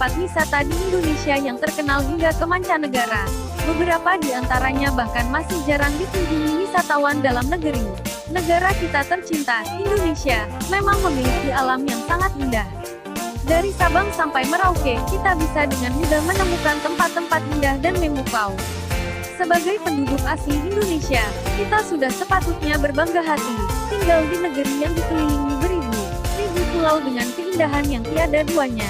tempat wisata di Indonesia yang terkenal hingga ke mancanegara. Beberapa di antaranya bahkan masih jarang dikunjungi wisatawan dalam negeri. Negara kita tercinta, Indonesia, memang memiliki alam yang sangat indah. Dari Sabang sampai Merauke, kita bisa dengan mudah menemukan tempat-tempat indah dan memukau. Sebagai penduduk asli Indonesia, kita sudah sepatutnya berbangga hati, tinggal di negeri yang dikelilingi beribu-ribu pulau dengan keindahan yang tiada duanya.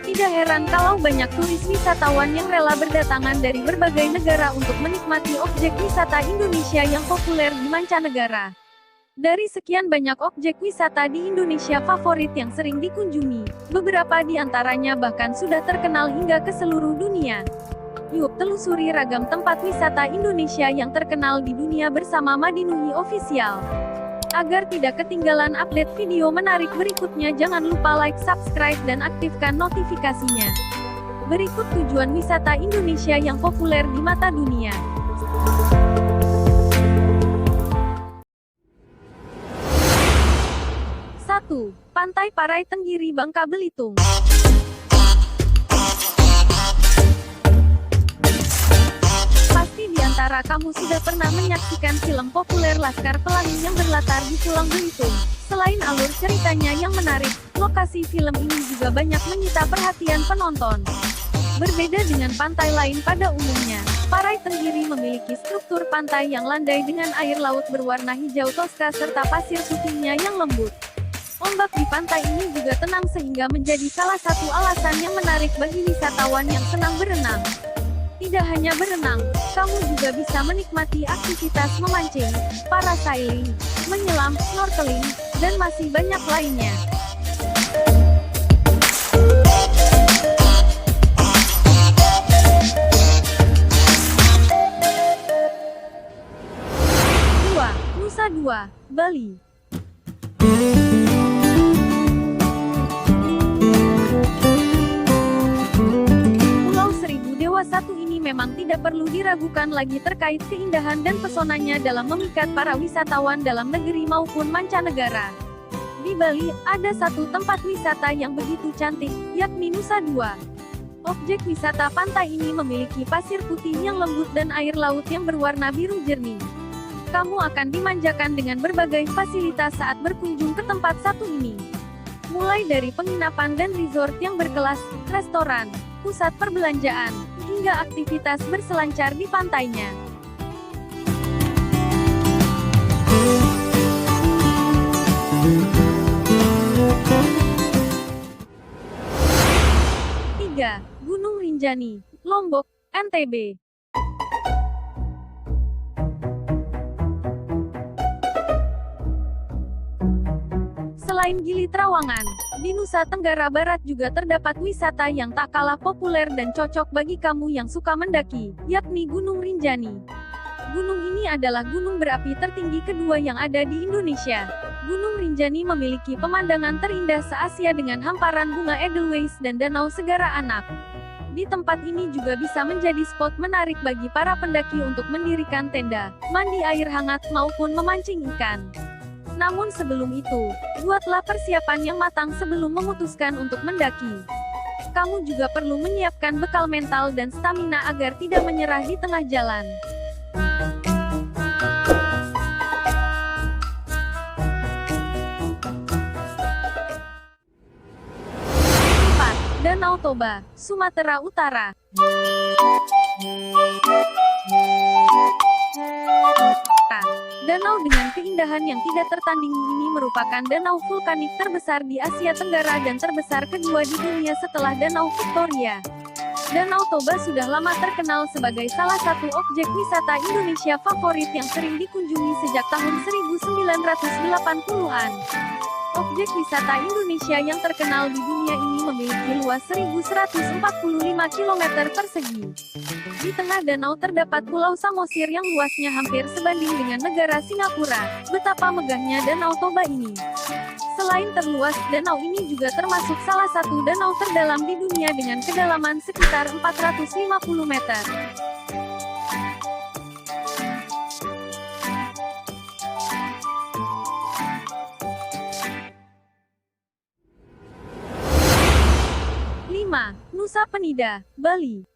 Tidak heran kalau banyak turis wisatawan yang rela berdatangan dari berbagai negara untuk menikmati objek wisata Indonesia yang populer di mancanegara. Dari sekian banyak objek wisata di Indonesia favorit yang sering dikunjungi, beberapa di antaranya bahkan sudah terkenal hingga ke seluruh dunia. Yuk telusuri ragam tempat wisata Indonesia yang terkenal di dunia bersama Madinuhi Official. Agar tidak ketinggalan update video menarik berikutnya, jangan lupa like, subscribe, dan aktifkan notifikasinya. Berikut tujuan wisata Indonesia yang populer di mata dunia. 1. Pantai Parai Tenggiri, Bangka Belitung. Antara kamu sudah pernah menyaksikan film populer Laskar Pelangi yang berlatar di Pulau Belitung. Selain alur ceritanya yang menarik, lokasi film ini juga banyak menyita perhatian penonton. Berbeda dengan pantai lain pada umumnya, Parai Tenggiri memiliki struktur pantai yang landai dengan air laut berwarna hijau toska serta pasir putihnya yang lembut. Ombak di pantai ini juga tenang sehingga menjadi salah satu alasan yang menarik bagi wisatawan yang senang berenang. Tidak hanya berenang, kamu juga bisa menikmati aktivitas memancing, parasailing, menyelam, snorkeling, dan masih banyak lainnya. Nusa Dua, Bali. Satu ini memang tidak perlu diragukan lagi terkait keindahan dan pesonanya dalam memikat para wisatawan dalam negeri maupun mancanegara. Di Bali, ada satu tempat wisata yang begitu cantik, yakni Nusa Dua. Objek wisata pantai ini memiliki pasir putih yang lembut dan air laut yang berwarna biru jernih. Kamu akan dimanjakan dengan berbagai fasilitas saat berkunjung ke tempat satu ini. Mulai dari penginapan dan resort yang berkelas, restoran, pusat perbelanjaan, hingga aktivitas berselancar di pantainya. Tiga, Gunung Rinjani, Lombok, NTB. Selain Gili Trawangan, di Nusa Tenggara Barat juga terdapat wisata yang tak kalah populer dan cocok bagi kamu yang suka mendaki, yakni Gunung Rinjani. Gunung ini adalah gunung berapi tertinggi kedua yang ada di Indonesia. Gunung Rinjani memiliki pemandangan terindah se-Asia dengan hamparan bunga Edelweiss dan danau Segara Anak. Di tempat ini juga bisa menjadi spot menarik bagi para pendaki untuk mendirikan tenda, mandi air hangat maupun memancing ikan. Namun sebelum itu, buatlah persiapan yang matang sebelum memutuskan untuk mendaki. Kamu juga perlu menyiapkan bekal mental dan stamina agar tidak menyerah di tengah jalan. 4. Danau Toba, Sumatera Utara. Danau dengan keindahan yang tidak tertandingi ini merupakan danau vulkanik terbesar di Asia Tenggara dan terbesar kedua di dunia setelah Danau Victoria. Danau Toba sudah lama terkenal sebagai salah satu objek wisata Indonesia favorit yang sering dikunjungi sejak tahun 1980-an. Objek wisata Indonesia yang terkenal di dunia ini memiliki luas 1.145 km persegi. Di tengah danau terdapat Pulau Samosir yang luasnya hampir sebanding dengan negara Singapura. Betapa megahnya Danau Toba ini. Selain terluas, danau ini juga termasuk salah satu danau terdalam di dunia dengan kedalaman sekitar 450 meter. 5. Penida, Bali.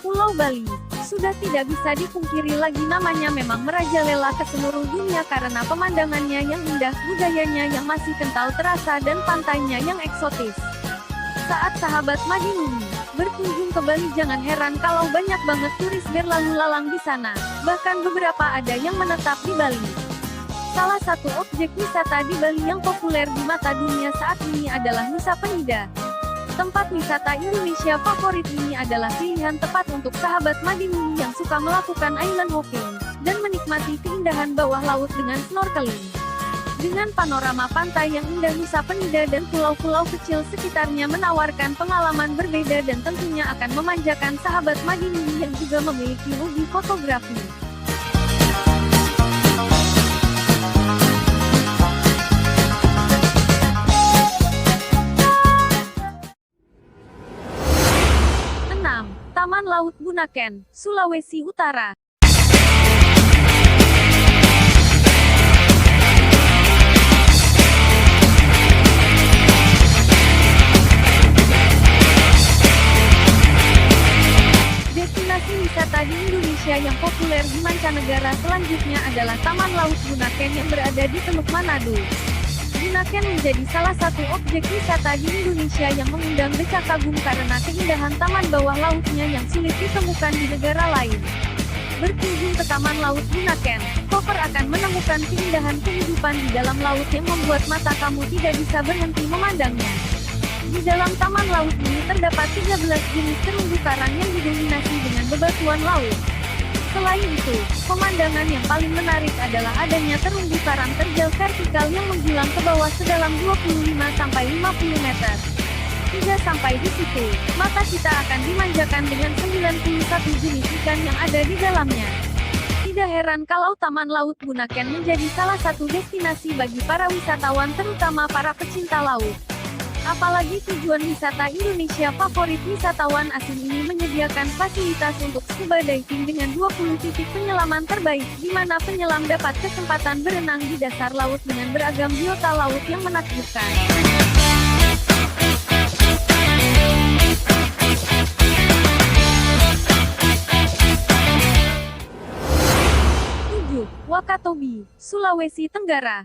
Pulau Bali. Sudah tidak bisa dipungkiri lagi namanya memang merajalela ke seluruh dunia karena pemandangannya yang indah, budayanya yang masih kental terasa dan pantainya yang eksotis. Saat sahabat Madinuni berkunjung ke Bali, jangan heran kalau banyak banget turis berlalu lalang di sana. Bahkan beberapa ada yang menetap di Bali. Salah satu objek wisata di Bali yang populer di mata dunia saat ini adalah Nusa Penida. Tempat wisata Indonesia favorit ini adalah pilihan tepat untuk sahabat Madinuni yang suka melakukan island hopping dan menikmati keindahan bawah laut dengan snorkeling. Dengan panorama pantai yang indah, Nusa Penida dan pulau-pulau kecil sekitarnya menawarkan pengalaman berbeda dan tentunya akan memanjakan sahabat Madinuni yang juga memiliki hobi fotografi. Taman Laut Bunaken, Sulawesi Utara. Destinasi wisata di Indonesia yang populer di mancanegara selanjutnya adalah Taman Laut Bunaken yang berada di Teluk Manado. Bunaken menjadi salah satu objek wisata di Indonesia yang mengundang decak kagum karena keindahan taman bawah lautnya yang sulit ditemukan di negara lain. Berkunjung ke Taman Laut Bunaken, koper akan menemukan keindahan kehidupan di dalam laut yang membuat mata kamu tidak bisa berhenti memandangnya. Di dalam taman laut ini terdapat 13 jenis terumbu karang yang didominasi dengan bebatuan laut. Selain itu, pemandangan yang paling menarik adalah adanya terumbu karang terjal vertikal yang menjulang ke bawah sedalam 25-50 meter. Tidak sampai di situ, mata kita akan dimanjakan dengan 91 jenis ikan yang ada di dalamnya. Tidak heran kalau Taman Laut Bunaken menjadi salah satu destinasi bagi para wisatawan, terutama para pecinta laut. Apalagi tujuan wisata Indonesia favorit wisatawan asing ini menyediakan fasilitas untuk scuba diving dengan 20 titik penyelaman terbaik, di mana penyelam dapat kesempatan berenang di dasar laut dengan beragam biota laut yang menakjubkan. Wakatobi, Sulawesi Tenggara.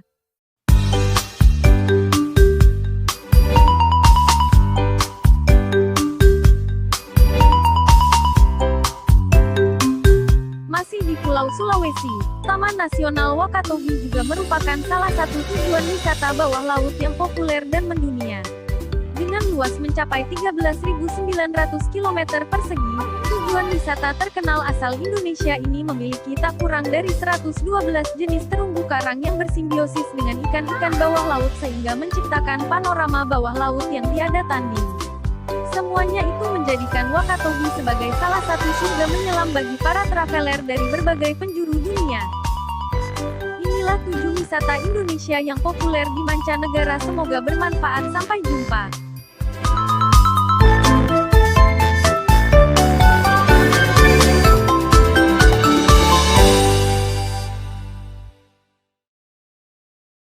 Masih di Pulau Sulawesi, Taman Nasional Wakatobi juga merupakan salah satu tujuan wisata bawah laut yang populer dan mendunia. Dengan luas mencapai 13.900 km persegi, tujuan wisata terkenal asal Indonesia ini memiliki tak kurang dari 112 jenis terumbu karang yang bersimbiosis dengan ikan-ikan bawah laut sehingga menciptakan panorama bawah laut yang tiada tanding. Semuanya itu menjadikan Wakatobi sebagai salah satu surga menyelam bagi para traveler dari berbagai penjuru dunia. Inilah 7 wisata Indonesia yang populer di mancanegara, semoga bermanfaat, sampai jumpa.